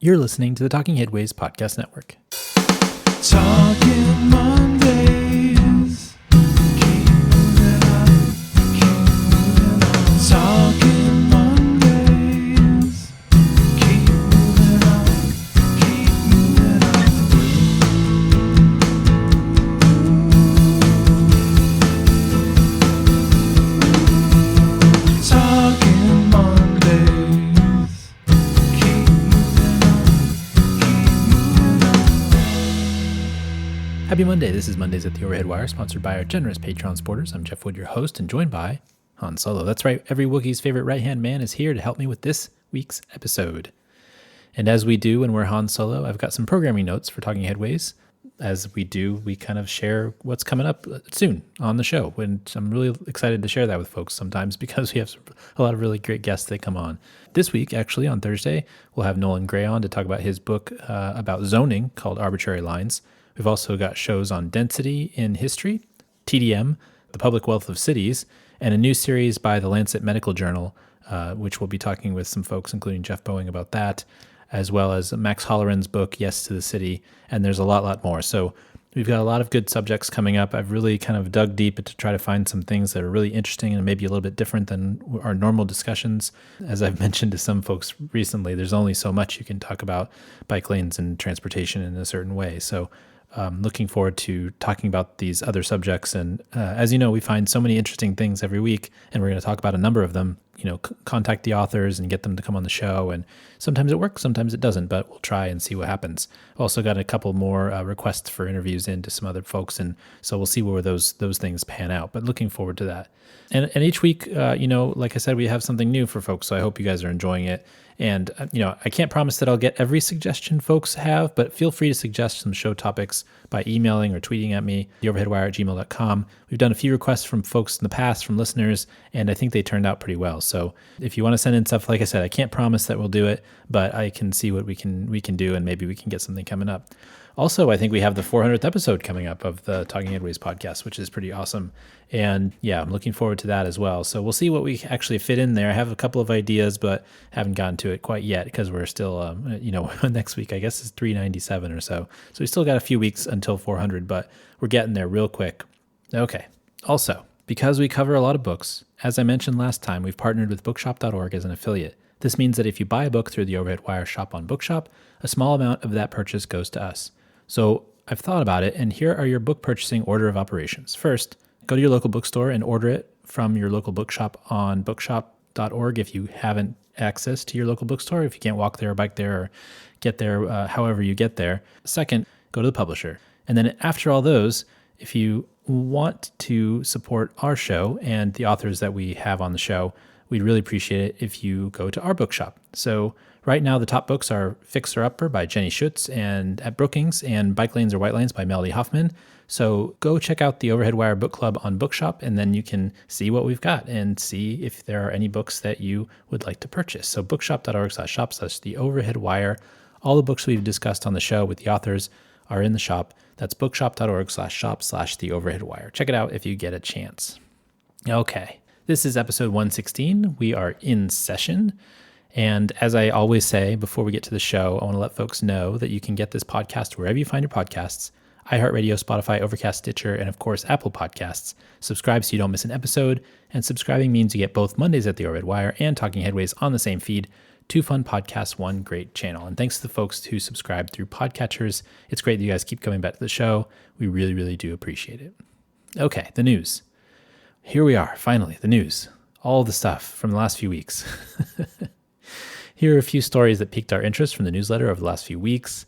You're listening to the Talking Headways Podcast Network. Talking Mondays. Keep moving on. Keep moving on. Talking Mondays. Keep moving on. Keep moving on. Talking Mondays. Keep moving on. Happy Monday. This is Mondays at the Overhead Wire, sponsored by our generous Patreon supporters. I'm Jeff Wood, your host, and joined by Han Solo. That's right. Every Wookiee's favorite right-hand man is here to help me with this week's episode. And as we do when we're Han Solo, I've got some programming notes for Talking Headways. As we do, we kind of share what's coming up soon on the show. And I'm really excited to share that with folks sometimes because we have a lot of really great guests that come on. This week, actually, on Thursday, we'll have Nolan Gray on to talk about his book about zoning called Arbitrary Lines. We've also got shows on density in history, TDM, the public wealth of cities, and a new series by the Lancet Medical Journal, which we'll be talking with some folks, including Jeff Boeing, about that, as well as Max Holleran's book, Yes to the City, and there's a lot more. So we've got a lot of good subjects coming up. I've really kind of dug deep to try to find some things that are really interesting and maybe a little bit different than our normal discussions. As I've mentioned to some folks recently, there's only so much you can talk about bike lanes and transportation in a certain way. So looking forward to talking about these other subjects. And as you know, we find so many interesting things every week, and we're going to talk about a number of them. You know, contact the authors and get them to come on the show. And sometimes it works, sometimes it doesn't, but we'll try and see what happens. Also got a couple more requests for interviews into some other folks, and so we'll see where those things pan out. But looking forward to that. And each week, like I said, we have something new for folks, so I hope you guys are enjoying it. And, I can't promise that I'll get every suggestion folks have, but feel free to suggest some show topics by emailing or tweeting at me, theoverheadwire@gmail.com. We've done a few requests from folks in the past, from listeners, and I think they turned out pretty well. So if you want to send in stuff, like I said, I can't promise that we'll do it, but I can see what we can do, and maybe we can get something coming up. Also, I think we have the 400th episode coming up of the Talking Headways podcast, which is pretty awesome. And yeah, I'm looking forward to that as well. So we'll see what we actually fit in there. I have a couple of ideas, but haven't gotten to it quite yet because we're still, next week, I guess, is 397 or so. So we still got a few weeks until 400, but we're getting there real quick. Okay. Also, because we cover a lot of books, as I mentioned last time, we've partnered with bookshop.org as an affiliate. This means that if you buy a book through the Overhead Wire shop on Bookshop, a small amount of that purchase goes to us. So I've thought about it, and here are your book purchasing order of operations. First, go to your local bookstore and order it from your local bookshop on bookshop.org if you haven't access to your local bookstore, if you can't walk there or bike there or get there however you get there. Second, go to the publisher. And then after all those, if you want to support our show and the authors that we have on the show, we'd really appreciate it if you go to our bookshop. So right now, the top books are Fixer Upper by Jenny Schutz and at Brookings, and Bike Lanes or White Lanes by Melody Hoffman. So go check out the Overhead Wire Book Club on Bookshop, and then you can see what we've got and see if there are any books that you would like to purchase. So bookshop.org/shop/the Overhead Wire. All the books we've discussed on the show with the authors are in the shop. That's bookshop.org/shop/the Overhead Wire. Check it out if you get a chance. Okay, this is episode 116. We are in session. And as I always say before we get to the show, I want to let folks know that you can get this podcast wherever you find your podcasts: iHeartRadio, Spotify, Overcast, Stitcher, and of course, Apple Podcasts. Subscribe so you don't miss an episode. And subscribing means you get both Mondays at the Overhead Wire and Talking Headways on the same feed. 2 fun podcasts, 1 great channel. And thanks to the folks who subscribe through podcatchers. It's great that you guys keep coming back to the show. We really, really do appreciate it. Okay, the news. Here we are, finally, the news. All the stuff from the last few weeks. Here are a few stories that piqued our interest from the newsletter over the last few weeks.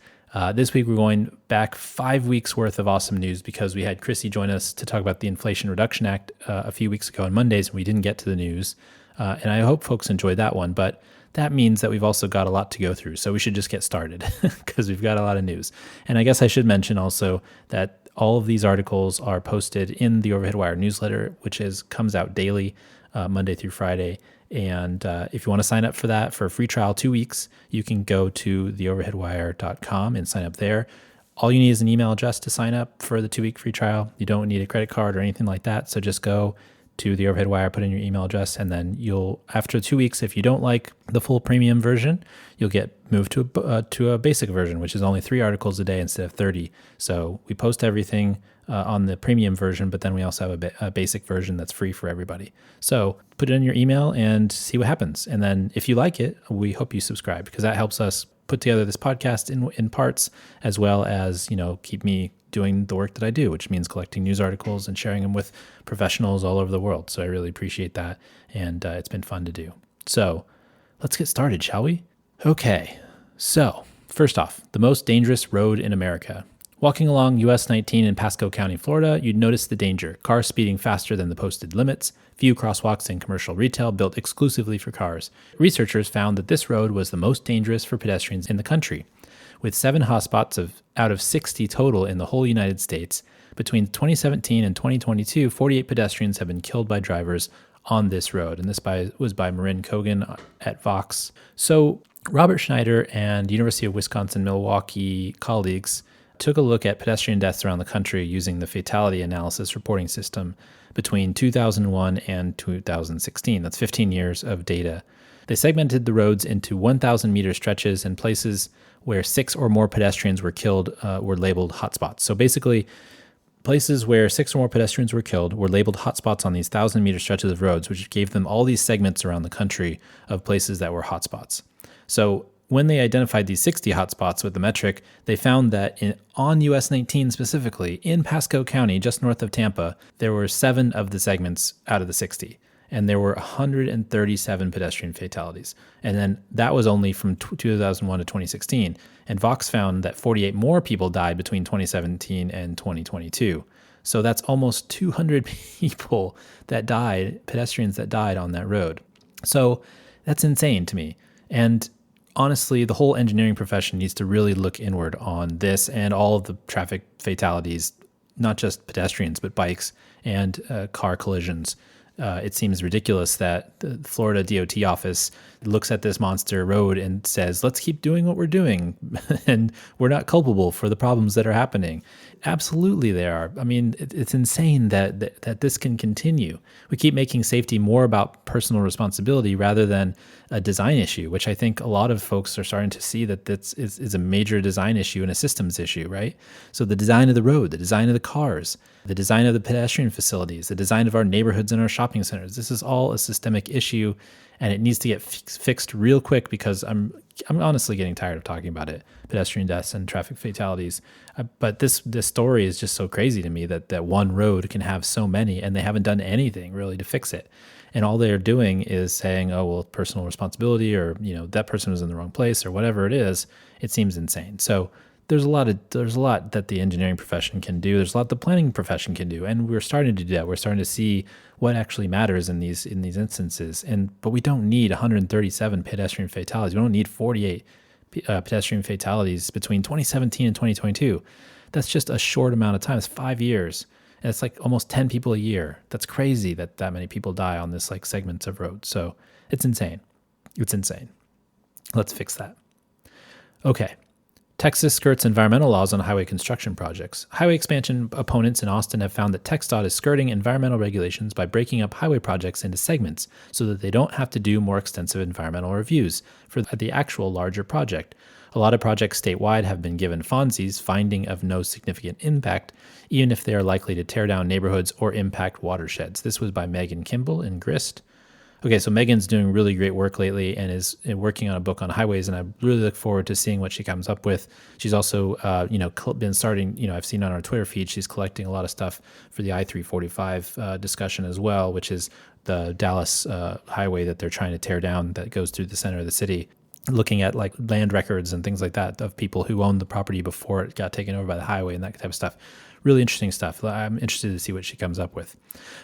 This week, we're going back 5 weeks worth of awesome news because we had Chrissy join us to talk about the Inflation Reduction Act a few weeks ago on Mondays, and we didn't get to the news. And I hope folks enjoyed that one, but that means that we've also got a lot to go through. So we should just get started because we've got a lot of news. And I guess I should mention also that all of these articles are posted in the Overhead Wire newsletter, which comes out daily, Monday through Friday. And if you want to sign up for that for a free trial, 2 weeks, you can go to theoverheadwire.com and sign up there. All you need is an email address to sign up for the 2-week free trial. You don't need a credit card or anything like that. So just go to the overhead wire, put in your email address, and then you'll, after 2 weeks, if you don't like the full premium version, you'll get moved to a basic version, which is only 3 articles a day instead of 30. So we post everything on the premium version, but then we also have a basic version that's free for everybody. So put it in your email and see what happens. And then if you like it, we hope you subscribe, because that helps us put together this podcast in parts, as well as, keep me doing the work that I do, which means collecting news articles and sharing them with professionals all over the world. So I really appreciate that. And it's been fun to do. So let's get started, shall we? Okay. So first off, the most dangerous road in America. Walking along US 19 in Pasco County, Florida, you'd notice the danger. Cars speeding faster than the posted limits, few crosswalks in commercial retail built exclusively for cars. Researchers found that this road was the most dangerous for pedestrians in the country. With 7 hotspots out of 60 total in the whole United States, between 2017 and 2022, 48 pedestrians have been killed by drivers on this road. And this was by Marin Kogan at Vox. So Robert Schneider and University of Wisconsin-Milwaukee colleagues took a look at pedestrian deaths around the country using the fatality analysis reporting system between 2001 and 2016. That's 15 years of data. They segmented the roads into 1,000-meter stretches, and places where 6 or more pedestrians were killed were labeled hotspots. So basically, places where 6 or more pedestrians were killed were labeled hotspots on these 1,000-meter stretches of roads, which gave them all these segments around the country of places that were hotspots. So when they identified these 60 hotspots with the metric, they found that on US 19 specifically, in Pasco County, just north of Tampa, there were 7 of the segments out of the 60. And there were 137 pedestrian fatalities. And then that was only from 2001 to 2016. And Vox found that 48 more people died between 2017 and 2022. So that's almost 200 people that died, pedestrians that died on that road. So that's insane to me. And honestly, the whole engineering profession needs to really look inward on this and all of the traffic fatalities, not just pedestrians, but bikes and car collisions. It seems ridiculous that the Florida DOT office looks at this monster road and says, let's keep doing what we're doing, and we're not culpable for the problems that are happening. Absolutely they are. I mean, it's insane that this can continue. We keep making safety more about personal responsibility rather than a design issue, which I think a lot of folks are starting to see that this is a major design issue and a systems issue, right? So the design of the road, the design of the cars, the design of the pedestrian facilities, the design of our neighborhoods and our shopping centers. This is all a systemic issue, and it needs to get fixed real quick, because I'm honestly getting tired of talking about it, pedestrian deaths and traffic fatalities. But this story is just so crazy to me that one road can have so many, and they haven't done anything really to fix it. And all they're doing is saying, oh, well, personal responsibility, or, that person was in the wrong place, or whatever it is. It seems insane. So there's a lot that the engineering profession can do. There's a lot the planning profession can do, and we're starting to do that. We're starting to see what actually matters in these instances. But we don't need 137 pedestrian fatalities. We don't need 48 pedestrian fatalities between 2017 and 2022. That's just a short amount of time. It's 5 years, and it's like almost 10 people a year. That's crazy that many people die on this segments of road. So it's insane. It's insane. Let's fix that. Okay. Texas skirts environmental laws on highway construction projects. Highway expansion opponents in Austin have found that TXDOT is skirting environmental regulations by breaking up highway projects into segments so that they don't have to do more extensive environmental reviews for the actual larger project. A lot of projects statewide have been given FONSIs, finding of no significant impact, even if they are likely to tear down neighborhoods or impact watersheds. This was by Megan Kimball in Grist. Okay, so Megan's doing really great work lately and is working on a book on highways, and I really look forward to seeing what she comes up with. She's also, been starting, I've seen on our Twitter feed, she's collecting a lot of stuff for the I-345 discussion as well, which is the Dallas highway that they're trying to tear down that goes through the center of the city, looking at like land records and things like that of people who owned the property before it got taken over by the highway and that type of stuff. Really interesting stuff. I'm interested to see what she comes up with.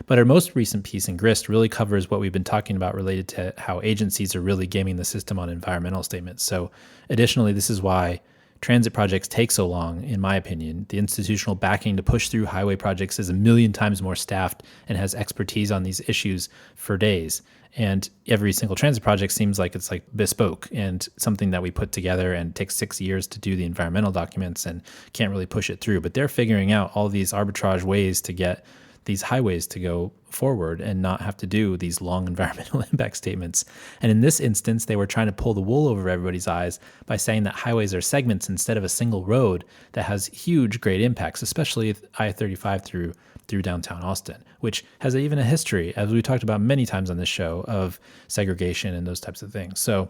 But our most recent piece in Grist really covers what we've been talking about related to how agencies are really gaming the system on environmental statements. So additionally, this is why transit projects take so long, in my opinion. The institutional backing to push through highway projects is 1,000,000 times more staffed and has expertise on these issues for days. And every single transit project seems like it's like bespoke and something that we put together and takes 6 years to do the environmental documents and can't really push it through. But they're figuring out all these arbitrage ways to get these highways to go forward and not have to do these long environmental impact statements. And in this instance, they were trying to pull the wool over everybody's eyes by saying that highways are segments instead of a single road that has huge, great impacts, especially I-35 through downtown Austin, which has even a history, as we talked about many times on this show, of segregation and those types of things. So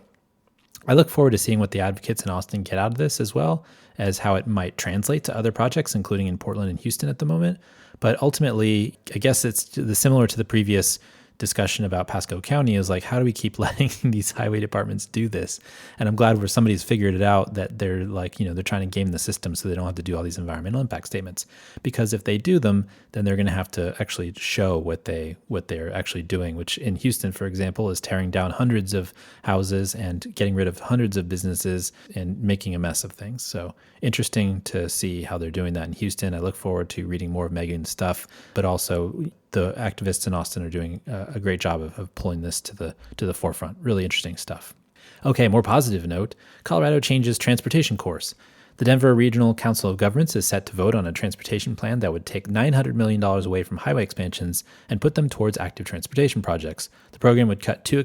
I look forward to seeing what the advocates in Austin get out of this, as well as how it might translate to other projects, including in Portland and Houston at the moment. But ultimately, I guess it's similar to the previous discussion about Pasco County, is like, how do we keep letting these highway departments do this? And I'm glad where somebody's figured it out, that they're like, they're trying to game the system so they don't have to do all these environmental impact statements. Because if they do them, then they're going to have to actually show what they're actually doing, which in Houston, for example, is tearing down hundreds of houses and getting rid of hundreds of businesses and making a mess of things. So interesting to see how they're doing that in Houston. I look forward to reading more of Megan's stuff, but also the activists in Austin are doing a great job of pulling this to the forefront. Really interesting stuff. Okay, more positive note, Colorado changes transportation course. The Denver Regional Council of Governments is set to vote on a transportation plan that would take $900 million away from highway expansions and put them towards active transportation projects. The program would cut 2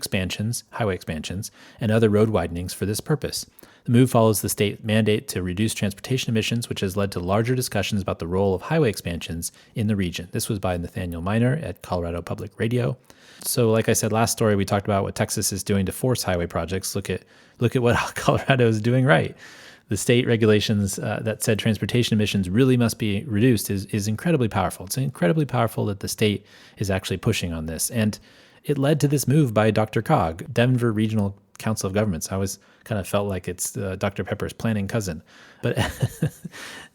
highway expansions, and other road widenings for this purpose. The move follows the state mandate to reduce transportation emissions, which has led to larger discussions about the role of highway expansions in the region. This was by Nathaniel Miner at Colorado Public Radio. So like I said, last story, we talked about what Texas is doing to force highway projects. Look at what Colorado is doing right. The state regulations that said transportation emissions really must be reduced is incredibly powerful. It's incredibly powerful that the state is actually pushing on this. And it led to this move by Dr. Cog, Denver Regional Council of Governments. I always kind of felt like it's Dr. Pepper's planning cousin. But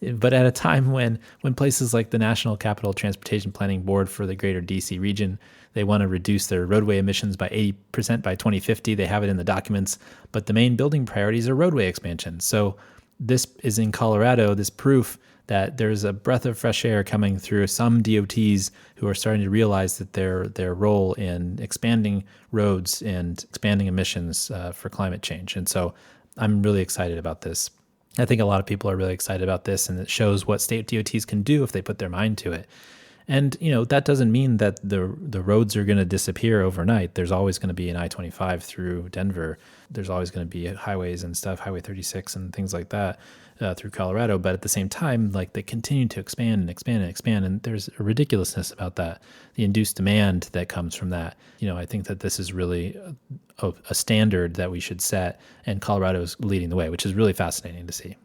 but at a time when places like the National Capital Transportation Planning Board for the greater DC region, they want to reduce their roadway emissions by 80% by 2050. They have it in the documents, but the main building priorities are roadway expansion. So this is in Colorado, this proof that there's a breath of fresh air coming through some DOTs who are starting to realize that their role in expanding roads and expanding emissions for climate change. And so I'm really excited about this. I think a lot of people are really excited about this, and it shows what state DOTs can do if they put their mind to it. And, that doesn't mean that the roads are going to disappear overnight. There's always going to be an I-25 through Denver. There's always going to be highways and stuff, Highway 36 and things like that through Colorado. But at the same time, like, they continue to expand and expand and expand. And there's a ridiculousness about that, the induced demand that comes from that. I think that this is really a standard that we should set, and Colorado is leading the way, which is really fascinating to see.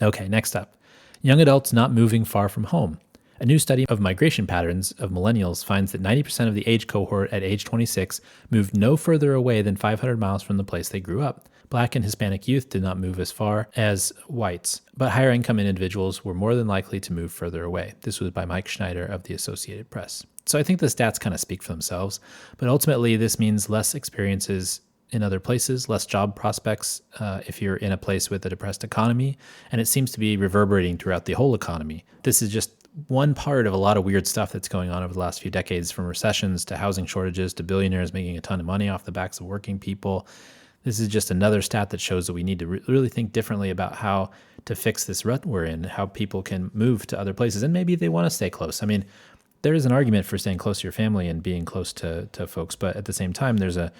Okay, next up, young adults not moving far from home. A new study of migration patterns of millennials finds that 90% of the age cohort at age 26 moved no further away than 500 miles from the place they grew up. Black and Hispanic youth did not move as far as whites, but higher income individuals were more than likely to move further away. This was by Mike Schneider of the Associated Press. So I think the stats kind of speak for themselves, but ultimately this means less experiences in other places, less job prospects if you're in a place with a depressed economy, and it seems to be reverberating throughout the whole economy. This is just one part of a lot of weird stuff that's going on over the last few decades, from recessions to housing shortages to billionaires making a ton of money off the backs of working people. This is just another stat that shows that we need to really think differently about how to fix this rut we're in, how people can move to other places, and maybe they want to stay close. I mean, there is an argument for staying close to your family and being close to folks, but at the same time, there's an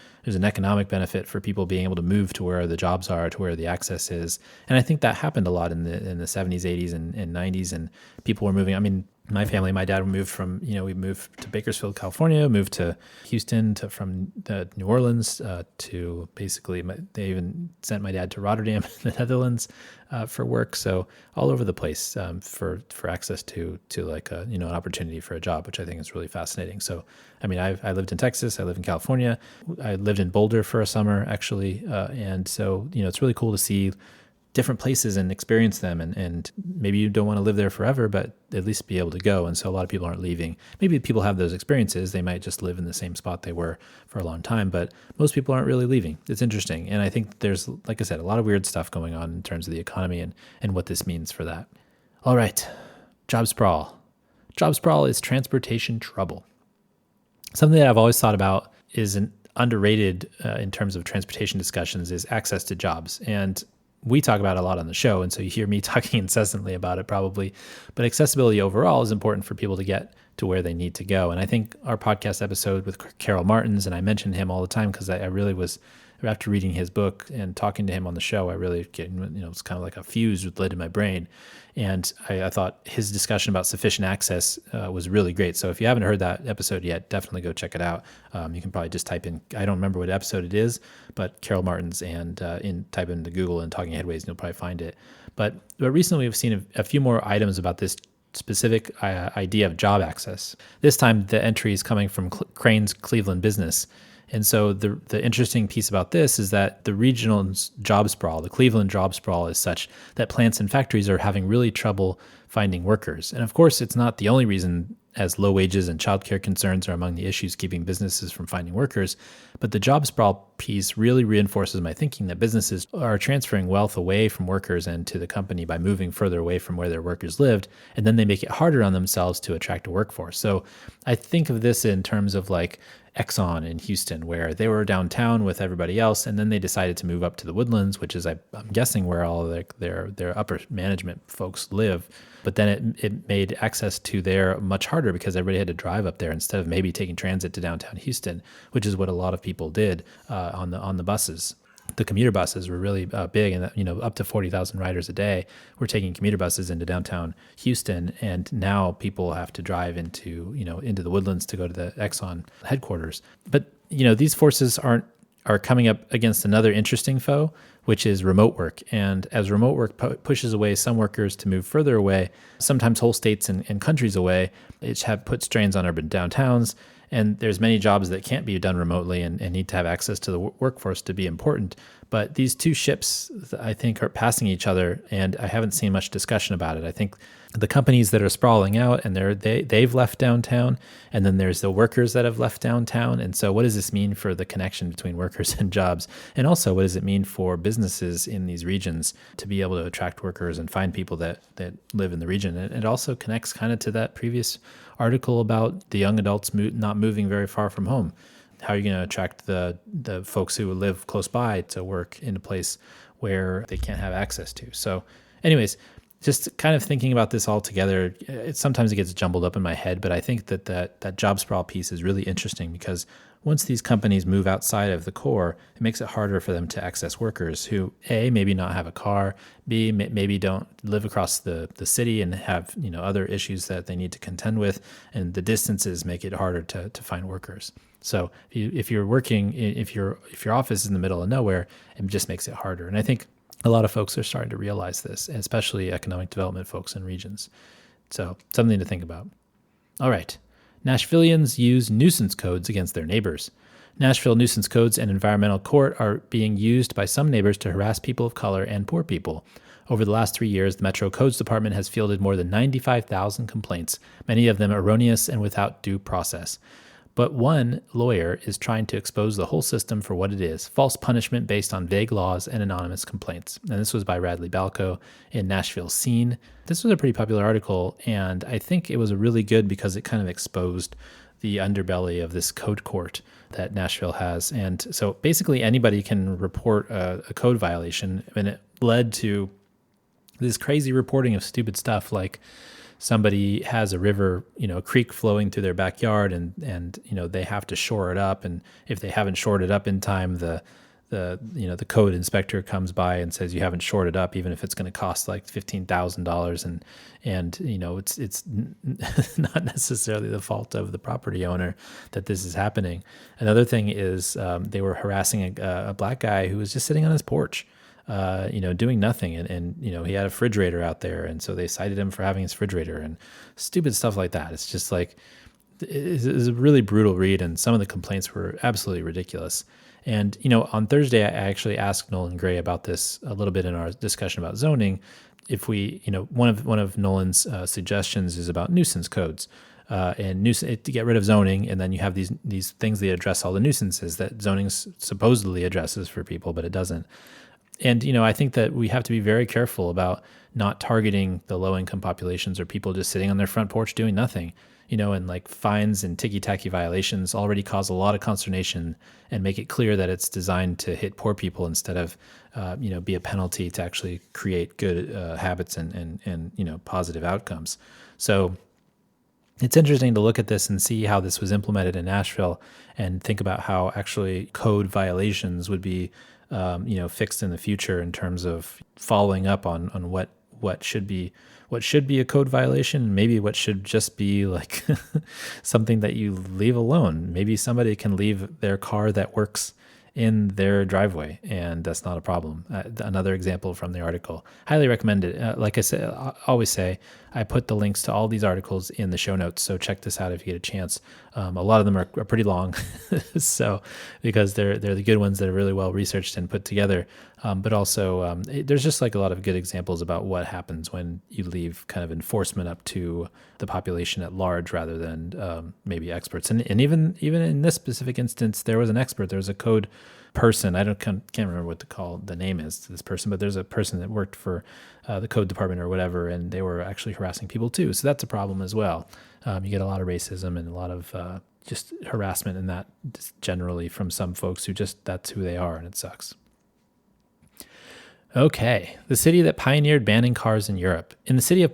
economic benefit for people being able to move to where the jobs are, to where the access is. And I think that happened a lot in the 70s, 80s, and 90s, and people were moving. I mean, my family, my dad moved from, we moved to Bakersfield, California, moved to Houston, from New Orleans to basically, they even sent my dad to Rotterdam, the Netherlands, for work. So all over the place for access to like an opportunity for a job, which I think is really fascinating. So, I mean, I lived in Texas, I live in California, I lived in Boulder for a summer actually, and so it's really cool to see different places and experience them, and maybe you don't want to live there forever, but at least be able to go. And so a lot of people aren't leaving. Maybe people have those experiences, they might just live in the same spot they were for a long time, but most people aren't really leaving. It's interesting, and I think there's, like I said, a lot of weird stuff going on in terms of the economy and what this means for that. All right, job sprawl. Job sprawl is transportation trouble. Something that I've always thought about is an underrated in terms of transportation discussions is access to jobs. And we talk about it a lot on the show, and so you hear me talking incessantly about it probably. But accessibility overall is important for people to get to where they need to go. And I think our podcast episode with Carol Martins, and I mentioned him all the time because I really was, after reading his book and talking to him on the show, I really get, it's kind of like a fuse was lit in my brain. And I thought his discussion about sufficient access was really great. So if you haven't heard that episode yet, definitely go check it out. You can probably just type in, I don't remember what episode it is, but Carol Martins, and type into Google and Talking Headways, and you'll probably find it. But recently we've seen a few more items about this specific idea of job access. This time the entry is coming from Crain's Cleveland business. And so the interesting piece about this is that the regional job sprawl, the Cleveland job sprawl, is such that plants and factories are having really trouble finding workers. And of course, it's not the only reason, as low wages and childcare concerns are among the issues keeping businesses from finding workers. But the job sprawl piece really reinforces my thinking that businesses are transferring wealth away from workers and to the company by moving further away from where their workers lived. And then they make it harder on themselves to attract a workforce. So I think of this in terms of like Exxon in Houston, where they were downtown with everybody else, and then they decided to move up to the Woodlands, which is, I'm guessing, where all of their upper management folks live. But then it made access to there much harder because everybody had to drive up there instead of maybe taking transit to downtown Houston, which is what a lot of people did on the buses. The commuter buses were really big, and up to 40,000 riders a day were taking commuter buses into downtown Houston, and now people have to drive into the Woodlands to go to the Exxon headquarters. But these forces are coming up against another interesting foe, which is remote work. And as remote work pushes away some workers to move further away, sometimes whole states and countries away, it's put strains on urban downtowns. And there's many jobs that can't be done remotely and need to have access to the workforce to be important. But these two ships, I think, are passing each other, and I haven't seen much discussion about it. I think the companies that are sprawling out, and they've left downtown, and then there's the workers that have left downtown. And so what does this mean for the connection between workers and jobs? And also, what does it mean for businesses in these regions to be able to attract workers and find people that live in the region? And it also connects kind of to that previous article about the young adults not moving very far from home. How are you going to attract the folks who live close by to work in a place where they can't have access to? So anyways, just kind of thinking about this all together, sometimes it gets jumbled up in my head, but I think that job sprawl piece is really interesting because once these companies move outside of the core, it makes it harder for them to access workers who, A, maybe not have a car, B, maybe don't live across the city and have other issues that they need to contend with, and the distances make it harder to find workers. So if you're working, if your office is in the middle of nowhere, it just makes it harder. And I think a lot of folks are starting to realize this, especially economic development folks in regions. So something to think about. All right. Nashvillians use nuisance codes against their neighbors. Nashville nuisance codes and environmental court are being used by some neighbors to harass people of color and poor people. Over the last 3 years, the Metro Codes Department has fielded more than 95,000 complaints, many of them erroneous and without due process. But one lawyer is trying to expose the whole system for what it is, false punishment based on vague laws and anonymous complaints. And this was by Radley Balco in Nashville Scene. This was a pretty popular article, and I think it was really good because it kind of exposed the underbelly of this code court that Nashville has. And so basically anybody can report a code violation, and it led to this crazy reporting of stupid stuff like somebody has a river, a creek flowing through their backyard, and they have to shore it up. And if they haven't shored it up in time, the code inspector comes by and says you haven't shored it up, even if it's going to cost like $15,000. And it's not necessarily the fault of the property owner that this is happening. Another thing is they were harassing a black guy who was just sitting on his porch, doing nothing. And he had a refrigerator out there. And so they cited him for having his refrigerator and stupid stuff like that. It's just like, it's a really brutal read. And some of the complaints were absolutely ridiculous. And, on Thursday, I actually asked Nolan Gray about this a little bit in our discussion about zoning. If we, one of Nolan's suggestions is about nuisance codes. To get rid of zoning, and then you have these things that address all the nuisances that zoning supposedly addresses for people, but it doesn't. And, I think that we have to be very careful about not targeting the low income populations or people just sitting on their front porch doing nothing, and like fines and ticky-tacky violations already cause a lot of consternation and make it clear that it's designed to hit poor people instead of, be a penalty to actually create good habits and positive outcomes. So it's interesting to look at this and see how this was implemented in Nashville and think about how actually code violations would be, fixed in the future in terms of following up on what should be a code violation, and maybe what should just be like something that you leave alone. Maybe somebody can leave their car that works in their driveway, and that's not a problem. Another example from the article. Highly recommend it. Like I said, I always say, I put the links to all these articles in the show notes, so check this out if you get a chance. A lot of them are pretty long, so because they're the good ones that are really well researched and put together. But also, there's just like a lot of good examples about what happens when you leave kind of enforcement up to the population at large rather than maybe experts. And even in this specific instance, there was an expert. There was a code person. I can't remember what the name is to this person, but there's a person that worked for the code department or whatever, and they were actually harassing people too. So that's a problem as well. You get a lot of racism and a lot of just harassment and that just generally from some folks who that's who they are, and it sucks. Okay, the city that pioneered banning cars in Europe. In the city of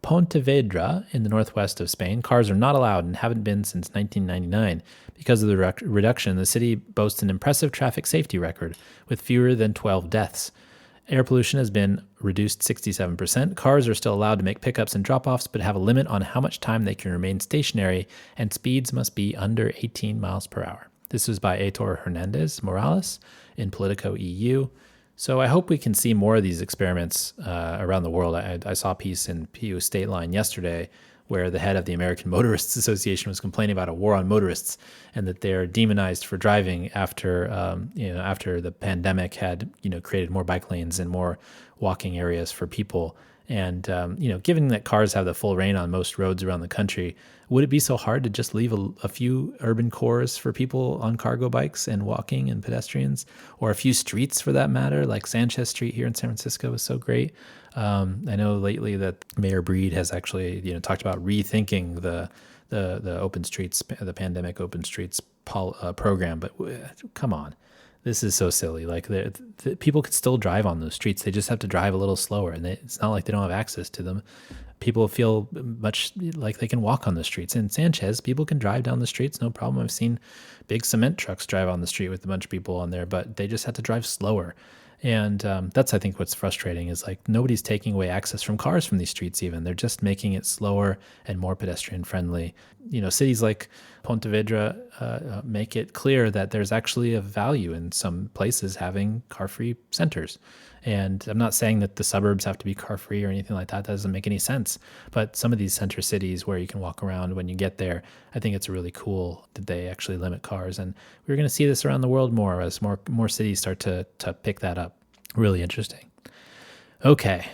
Pontevedra in the northwest of Spain, cars are not allowed and haven't been since 1999. Because of the reduction, the city boasts an impressive traffic safety record with fewer than 12 deaths. Air pollution has been reduced 67%. Cars are still allowed to make pickups and drop-offs, but have a limit on how much time they can remain stationary, and speeds must be under 18 miles per hour. This was by Aitor Hernandez Morales in Politico EU. So I hope we can see more of these experiments around the world. I saw a piece in PU State Line yesterday where the head of the American Motorists Association was complaining about a war on motorists and that they're demonized for driving after the pandemic had created more bike lanes and more walking areas for people. And given that cars have the full reign on most roads around the country, would it be so hard to just leave a few urban cores for people on cargo bikes and walking and pedestrians, or a few streets for that matter, like Sanchez Street here in San Francisco is so great. I know lately that Mayor Breed has actually talked about rethinking the open streets, the pandemic open streets program. But come on. This is so silly. Like the people could still drive on those streets. They just have to drive a little slower, and it's not like they don't have access to them. People feel much like they can walk on the streets. In Sanchez, people can drive down the streets, no problem. I've seen big cement trucks drive on the street with a bunch of people on there, but they just have to drive slower. And that's, I think, what's frustrating is like nobody's taking away access from cars from these streets even. They're just making it slower and more pedestrian friendly. Cities like Pontevedra make it clear that there's actually a value in some places having car-free centers. And I'm not saying that the suburbs have to be car-free or anything like that. That doesn't make any sense. But some of these center cities where you can walk around when you get there, I think it's really cool that they actually limit cars. And we're going to see this around the world more as more cities start to pick that up. Really interesting. Okay.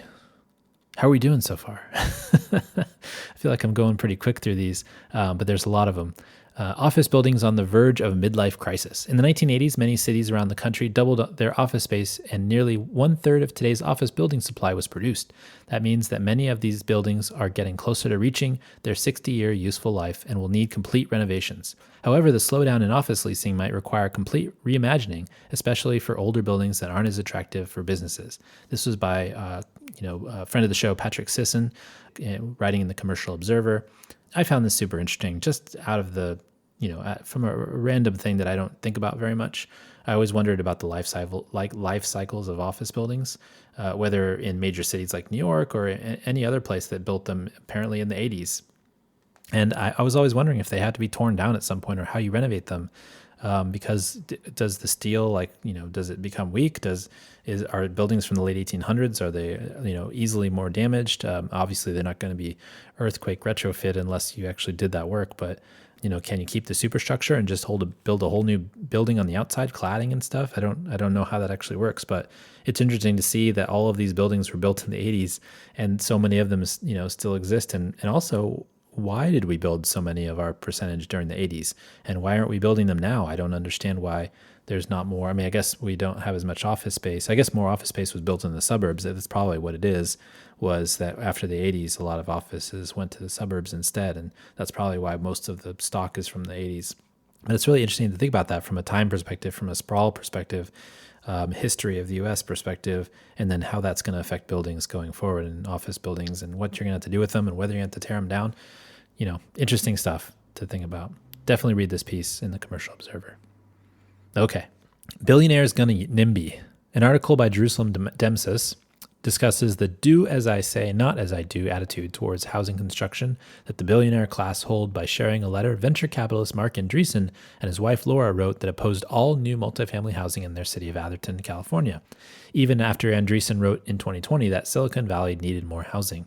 How are we doing so far? I feel like I'm going pretty quick through these, but there's a lot of them. Office buildings on the verge of a midlife crisis. In the 1980s, many cities around the country doubled their office space, and nearly 1/3 of today's office building supply was produced. That means that many of these buildings are getting closer to reaching their 60-year useful life and will need complete renovations. However, the slowdown in office leasing might require complete reimagining, especially for older buildings that aren't as attractive for businesses. This was by a friend of the show, Patrick Sisson, writing in the Commercial Observer. I found this super interesting, just out of the, from a random thing that I don't think about very much. I always wondered about the life cycles of office buildings, whether in major cities like New York or any other place that built them apparently in the 80s. And I was always wondering if they had to be torn down at some point or how you renovate them. Because does the steel, does it become weak? Are buildings from the late 1800s, are they, easily more damaged? Obviously, they're not going to be earthquake retrofit unless you actually did that work. But, can you keep the superstructure and just build a whole new building on the outside, cladding and stuff? I don't know how that actually works, but it's interesting to see that all of these buildings were built in the 80s, and so many of them, still exist. And also, why did we build so many of our percentage during the 80s? And why aren't we building them now? I don't understand why there's not more. I mean, I guess we don't have as much office space. I guess more office space was built in the suburbs. That's probably what it is, was that after the 80s, a lot of offices went to the suburbs instead. And that's probably why most of the stock is from the 80s. But it's really interesting to think about that from a time perspective, from a sprawl perspective, history of the U.S. perspective, and then how that's going to affect buildings going forward and office buildings and what you're going to have to do with them and whether you're going to have to tear them down. Interesting stuff to think about. Definitely read this piece in the Commercial Observer. Okay. Billionaires gonna NIMBY. An article by Jerusalem Demsis discusses the do as I say, not as I do attitude towards housing construction that the billionaire class hold by sharing a letter venture capitalist Mark Andreessen and his wife Laura wrote that opposed all new multifamily housing in their city of Atherton, California, even after Andreessen wrote in 2020 that Silicon Valley needed more housing.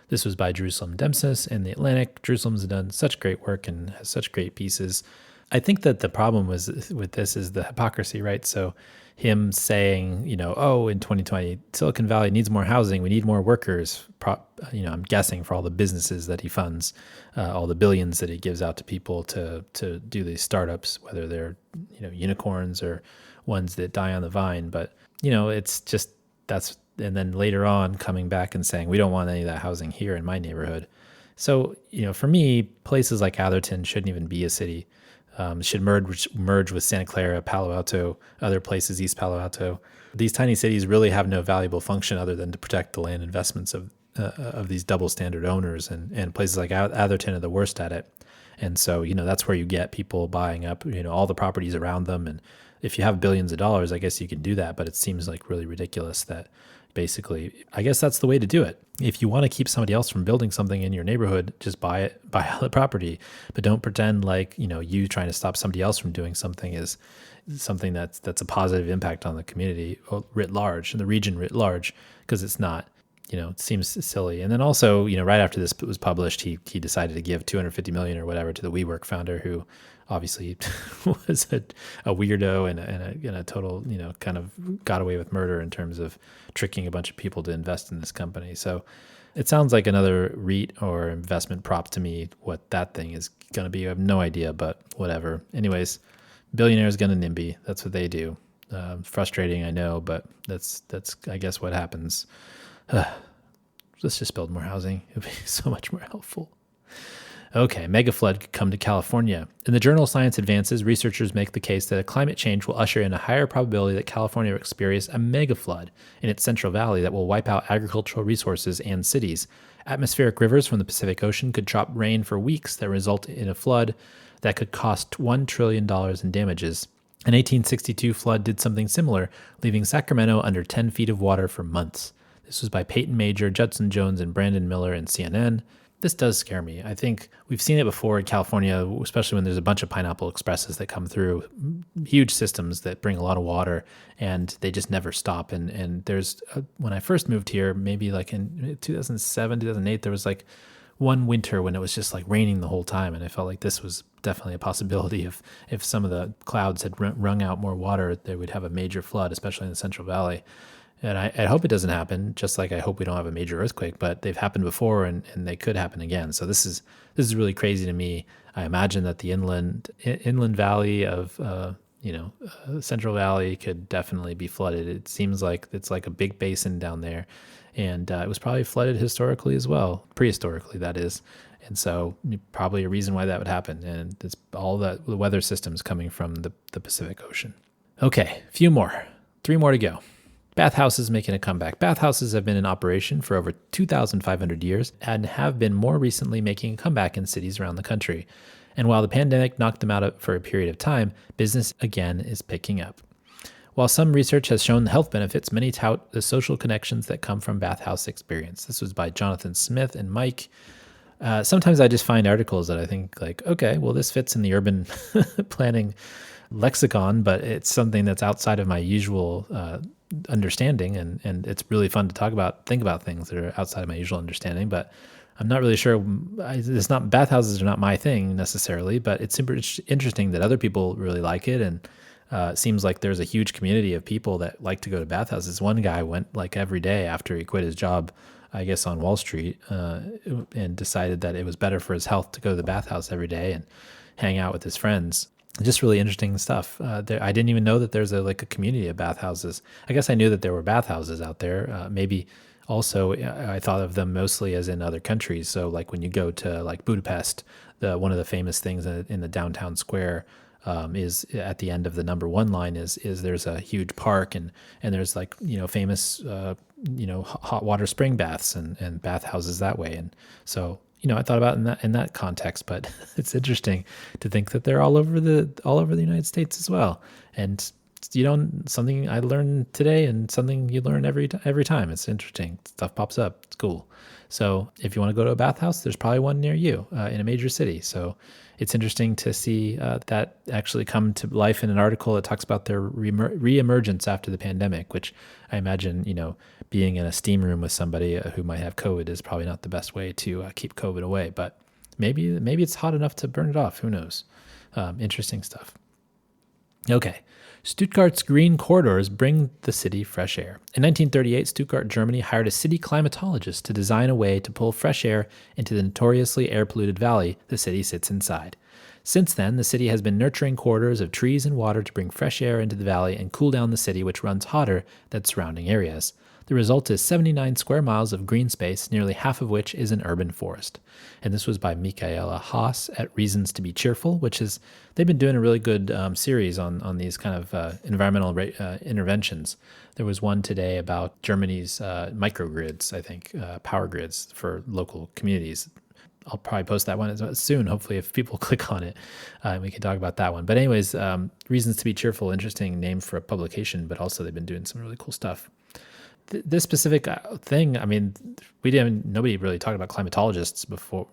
This was by Jerusalem Demsis in The Atlantic. Jerusalem's done such great work and has such great pieces. I think that the problem with this is the hypocrisy, right? So him saying, in 2020, Silicon Valley needs more housing. We need more workers. I'm guessing for all the businesses that he funds, all the billions that he gives out to people to do these startups, whether they're, unicorns or ones that die on the vine. But, it's just that's, and then later on coming back and saying, we don't want any of that housing here in my neighborhood. So, for me, places like Atherton shouldn't even be a city. Should merge with Santa Clara, Palo Alto, other places, East Palo Alto. These tiny cities really have no valuable function other than to protect the land investments of these double standard owners, and places like Atherton are the worst at it. And so, that's where you get people buying up, all the properties around them. And if you have billions of dollars, I guess you can do that, but it seems like really ridiculous that basically, I guess that's the way to do it. If you want to keep somebody else from building something in your neighborhood, just buy all the property, but don't pretend like, you trying to stop somebody else from doing something is something that's a positive impact on the community writ large and the region writ large, because it's not. It seems silly. And then also, right after this was published, he decided to give $250 million or whatever to the WeWork founder, who obviously was a weirdo and a total, kind of got away with murder in terms of tricking a bunch of people to invest in this company. So it sounds like another REIT or investment prop to me. What that thing is going to be, I have no idea, but whatever. Anyways, billionaires going to NIMBY. That's what they do. Frustrating, I know, but that's I guess what happens. Let's just build more housing. It would be so much more helpful. Okay, megaflood could come to California. In the journal Science Advances, researchers make the case that climate change will usher in a higher probability that California will experience a megaflood in its Central Valley that will wipe out agricultural resources and cities. Atmospheric rivers from the Pacific Ocean could drop rain for weeks that result in a flood that could cost $1 trillion in damages. An 1862 flood did something similar, leaving Sacramento under 10 feet of water for months. This was by Peyton Major, Judson Jones, and Brandon Miller in CNN. This does scare me. I think we've seen it before in California, especially when there's a bunch of Pineapple Expresses that come through, huge systems that bring a lot of water, and they just never stop. And there's, when I first moved here, maybe like in 2007, 2008, there was like one winter when it was just like raining the whole time, and I felt like this was definitely a possibility. If some of the clouds had wrung out more water, they would have a major flood, especially in the Central Valley. And I hope it doesn't happen, just like I hope we don't have a major earthquake, but they've happened before and they could happen again. So this is really crazy to me. I imagine that the inland valley of, Central Valley could definitely be flooded. It seems like it's like a big basin down there. And it was probably flooded historically as well, prehistorically, that is. And so probably a reason why that would happen. And it's all the weather systems coming from the Pacific Ocean. Okay, 3 more to go. Bathhouse is making a comeback. Bathhouses have been in operation for over 2,500 years and have been more recently making a comeback in cities around the country. And while the pandemic knocked them out for a period of time, business again is picking up. While some research has shown the health benefits, many tout the social connections that come from Bathhouse experience. This was by Jonathan Smith and Mike. Sometimes I just find articles that I think like, okay, well, this fits in the urban planning lexicon, but it's something that's outside of my usual understanding, and it's really fun to think about things that are outside of my usual understanding, but I'm not really sure. Bathhouses are not my thing necessarily, but it's super interesting that other people really like it, and it seems like there's a huge community of people that like to go to bathhouses. One guy went like every day after he quit his job, I guess on Wall Street, and decided that it was better for his health to go to the bathhouse every day and hang out with his friends. Just really interesting stuff. I didn't even know that there's a community of bathhouses. I guess I knew that there were bathhouses out there. Maybe also I thought of them mostly as in other countries. So like when you go to like Budapest, one of the famous things in the downtown square is at the end of the number one line is there's a huge park and there's like famous hot water spring baths and bathhouses that way. And so I thought about in that context, but it's interesting to think that they're all over the United States as well. And something I learned today and something you learn every time. It's interesting. Stuff pops up. It's cool. So if you want to go to a bathhouse, there's probably one near you in a major city. So it's interesting to see that actually come to life in an article that talks about their reemergence after the pandemic, which I imagine, being in a steam room with somebody who might have COVID is probably not the best way to keep COVID away. But maybe it's hot enough to burn it off. Who knows? Interesting stuff. Okay. Stuttgart's green corridors bring the city fresh air. In 1938, Stuttgart, Germany hired a city climatologist to design a way to pull fresh air into the notoriously air-polluted valley the city sits inside. Since then, the city has been nurturing corridors of trees and water to bring fresh air into the valley and cool down the city, which runs hotter than surrounding areas. The result is 79 square miles of green space, nearly half of which is an urban forest. And this was by Michaela Haas at Reasons to be Cheerful, they've been doing a really good series on these kind of environmental interventions. There was one today about Germany's microgrids, I think, power grids for local communities. I'll probably post that one soon, hopefully, if people click on it. We can talk about that one. But anyways, Reasons to be Cheerful, interesting name for a publication, but also they've been doing some really cool stuff. This specific thing, I mean, nobody really talked about climatologists before,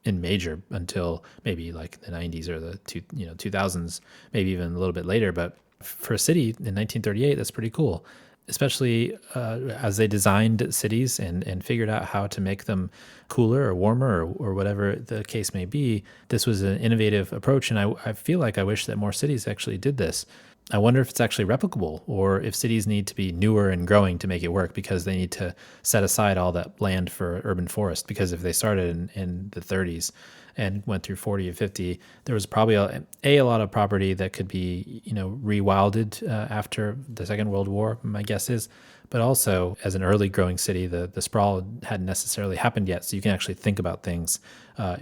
in major until maybe like the 90s or the 2000s, maybe even a little bit later. But for a city in 1938, that's pretty cool, especially as they designed cities and figured out how to make them cooler or warmer or whatever the case may be. This was an innovative approach, and I feel like I wish that more cities actually did this. I wonder if it's actually replicable or if cities need to be newer and growing to make it work because they need to set aside all that land for urban forest. Because if they started in the 30s and went through 40 or 50, there was probably a lot of property that could be, rewilded after the Second World War, my guess is. But also, as an early growing city, the sprawl hadn't necessarily happened yet. So you can actually think about things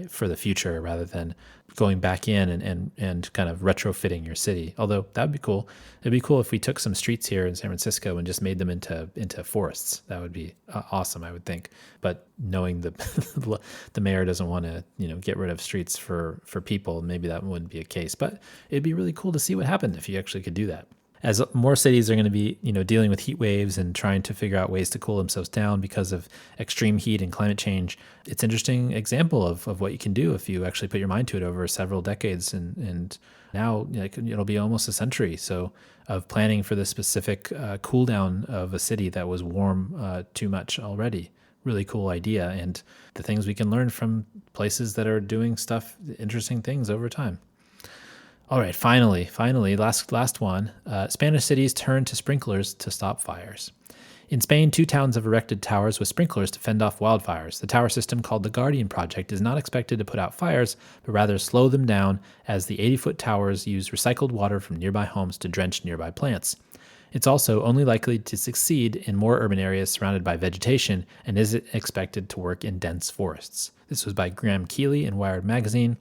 for the future rather than going back in and kind of retrofitting your city. Although that'd be cool. It'd be cool if we took some streets here in San Francisco and just made them into forests. That would be awesome, I would think. But knowing the mayor doesn't want to, get rid of streets for people, maybe that wouldn't be a case. But it'd be really cool to see what happened if you actually could do that. As more cities are going to be, dealing with heat waves and trying to figure out ways to cool themselves down because of extreme heat and climate change, it's an interesting example of what you can do if you actually put your mind to it over several decades. And now it'll be almost a century so of planning for the specific cool down of a city that was warm too much already. Really cool idea, and the things we can learn from places that are doing interesting things over time. All right, finally, last one. Spanish cities turn to sprinklers to stop fires. In Spain, 2 towns have erected towers with sprinklers to fend off wildfires. The tower system, called the Guardian Project, is not expected to put out fires, but rather slow them down, as the 80-foot towers use recycled water from nearby homes to drench nearby plants. It's also only likely to succeed in more urban areas surrounded by vegetation and isn't expected to work in dense forests. This was by Graham Keeley in Wired magazine.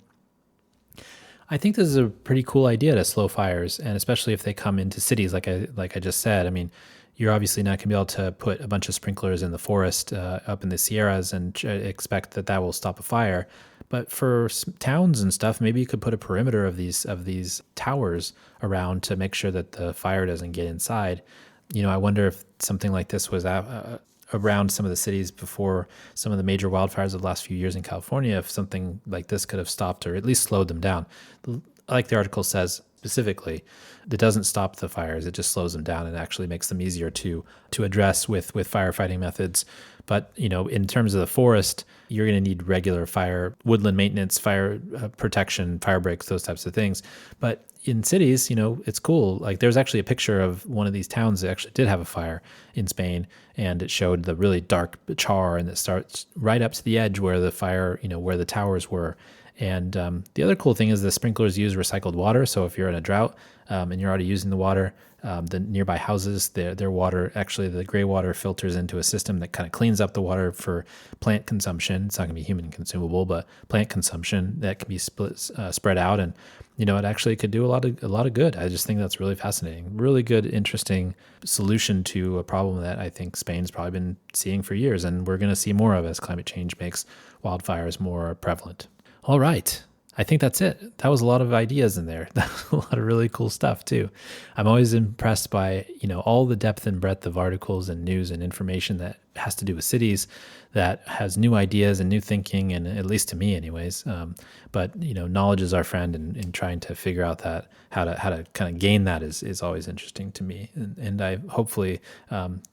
I think this is a pretty cool idea to slow fires, and especially if they come into cities, like I just said. I mean, you're obviously not going to be able to put a bunch of sprinklers in the forest up in the Sierras and expect that will stop a fire. But for towns and stuff, maybe you could put a perimeter of these towers around to make sure that the fire doesn't get inside. I wonder if something like this was around some of the cities before some of the major wildfires of the last few years in California, if something like this could have stopped or at least slowed them down. Like the article says specifically, it doesn't stop the fires, it just slows them down and actually makes them easier to address with firefighting methods. But, in terms of the forest, you're going to need regular woodland maintenance, fire protection, fire breaks, those types of things. But in cities, it's cool. Like there's actually a picture of one of these towns that actually did have a fire in Spain, and it showed the really dark char, and it starts right up to the edge where the fire, where the towers were. And the other cool thing is the sprinklers use recycled water. So if you're in a drought and you're already using the water, the nearby houses, their water, actually the gray water filters into a system that kind of cleans up the water for plant consumption. It's not going to be human consumable, but plant consumption that can be spread out. And, it actually could do a lot of good. I just think that's really fascinating. Really good, interesting solution to a problem that I think Spain's probably been seeing for years. And we're going to see more of as climate change makes wildfires more prevalent. All right. I think that's it. That was a lot of ideas in there. That was a lot of really cool stuff too. I'm always impressed by, all the depth and breadth of articles and news and information that has to do with cities, that has new ideas and new thinking, and at least to me anyways. But knowledge is our friend, and trying to figure out that how to kind of gain that is always interesting to me. And I hopefully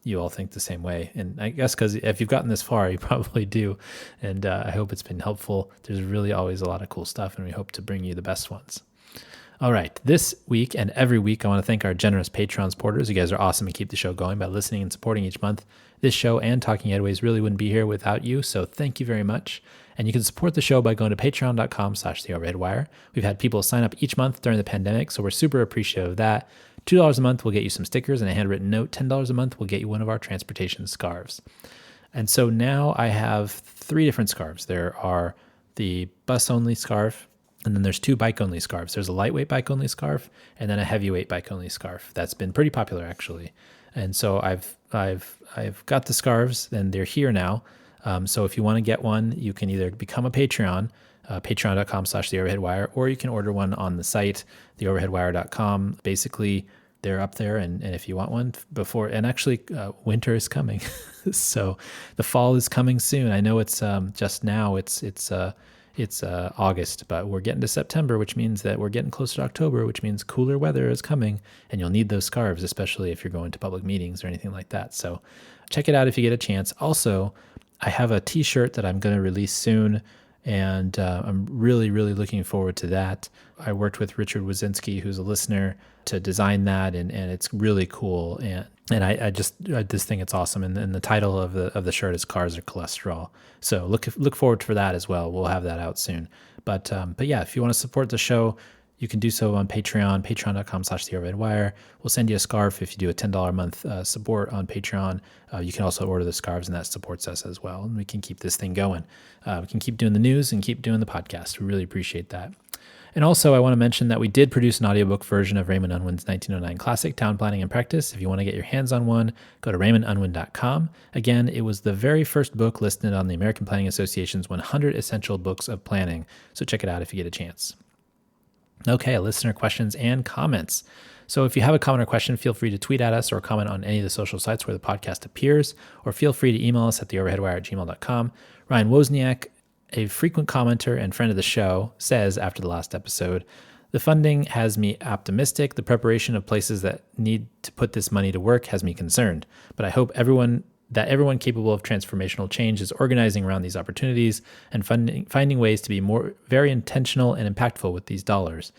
you all think the same way. And I guess because if you've gotten this far, you probably do. And I hope it's been helpful. There's really always a lot of cool stuff, and we hope to bring you the best ones. All right, this week and every week, I want to thank our generous Patreon supporters. You guys are awesome and keep the show going by listening and supporting each month. This show and Talking Edways really wouldn't be here without you, so thank you very much. And you can support the show by going to patreon.com/theoverheadwire. We've had people sign up each month during the pandemic, so we're super appreciative of that. $2 a month will get you some stickers and a handwritten note. $10 a month will get you one of our transportation scarves. And so now I have 3 different scarves. There are the bus-only scarf, and then there's 2 bike-only scarves. There's a lightweight bike-only scarf and then a heavyweight bike-only scarf. That's been pretty popular, actually. And so I've got the scarves, and they're here now. So if you want to get one, you can either become a Patreon, patreon.com/theoverheadwire, or you can order one on the site, theoverheadwire.com. Basically, they're up there, and if you want one before, and actually winter is coming. So the fall is coming soon. I know it's just now, it's August, but we're getting to September, which means that we're getting closer to October, which means cooler weather is coming, and you'll need those scarves, especially if you're going to public meetings or anything like that. So check it out if you get a chance. Also, I have a t-shirt that I'm going to release soon, and I'm really, really looking forward to that. I worked with Richard Wazinski, who's a listener, to design that, and it's really cool. And I just think it's awesome. And the title of the shirt is "Cars or Cholesterol." So look forward for that as well. We'll have that out soon. But yeah, if you want to support the show, you can do so on Patreon, patreon.com/theoverheadwire. We'll send you a scarf if you do a $10 a month support on Patreon. You can also order the scarves, and that supports us as well. And we can keep this thing going. We can keep doing the news and keep doing the podcast. We really appreciate that. And also, I want to mention that we did produce an audiobook version of Raymond Unwin's 1909 classic, Town Planning and Practice. If you want to get your hands on one, go to raymondunwin.com. Again, it was the very first book listed on the American Planning Association's 100 Essential Books of Planning. So check it out if you get a chance. Okay, listener questions and comments. So if you have a comment or question, feel free to tweet at us or comment on any of the social sites where the podcast appears, or feel free to email us at theoverheadwire@gmail.com. Ryan Wozniak, a frequent commenter and friend of the show, says after the last episode, "The funding has me optimistic. The preparation of places that need to put this money to work has me concerned. But I hope everyone capable of transformational change is organizing around these opportunities and finding ways to be very intentional and impactful with these dollars."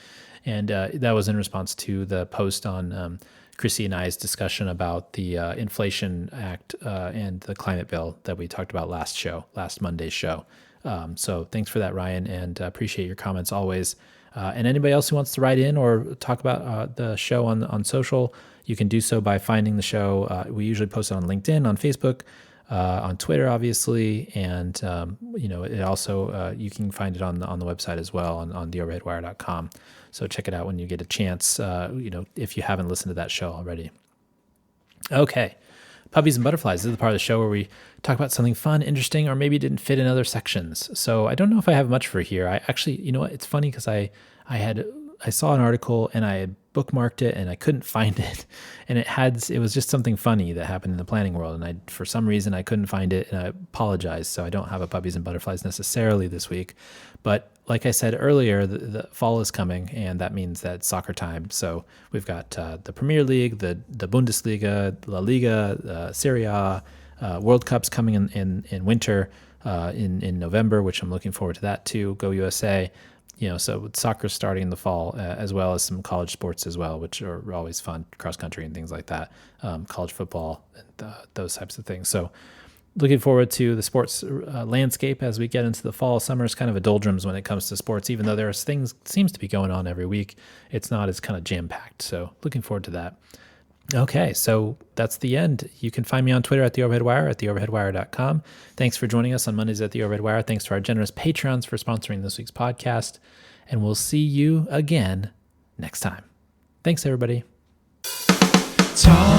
And that was in response to the post on Chrissy and I's discussion about the Inflation Act and the climate bill that we talked about last Monday's show. So thanks for that, Ryan, and appreciate your comments always. And anybody else who wants to write in or talk about the show on social, you can do so by finding the show. We usually post it on LinkedIn, on Facebook, on Twitter, obviously, and it also you can find it on the website as well on theoverheadwire.com. So check it out when you get a chance. If you haven't listened to that show already. Okay. Puppies and Butterflies. This is the part of the show where we talk about something fun, interesting, or maybe didn't fit in other sections. So I don't know if I have much for here. I actually, you know what? It's funny because I saw an article and I had bookmarked it and I couldn't find it. And it was just something funny that happened in the planning world. And for some reason I couldn't find it, and I apologize. So I don't have a Puppies and Butterflies necessarily this week. But like I said earlier, the fall is coming, and that means that it's soccer time. So we've got the Premier League, the Bundesliga, La Liga, Serie A, World Cup's coming in winter, in November, which I'm looking forward to that too. Go USA. So soccer's starting in the fall, as well as some college sports as well, which are always fun, cross country and things like that, college football, and those types of things. So looking forward to the sports landscape as we get into the fall. Summer is kind of a doldrums when it comes to sports, even though there's things seems to be going on every week. It's not as kind of jam-packed. So looking forward to that. Okay, so that's the end. You can find me on Twitter at The Overhead Wire, at theoverheadwire.com. Thanks for joining us on Mondays at The Overhead Wire. Thanks to our generous patrons for sponsoring this week's podcast. And we'll see you again next time. Thanks, everybody. Talk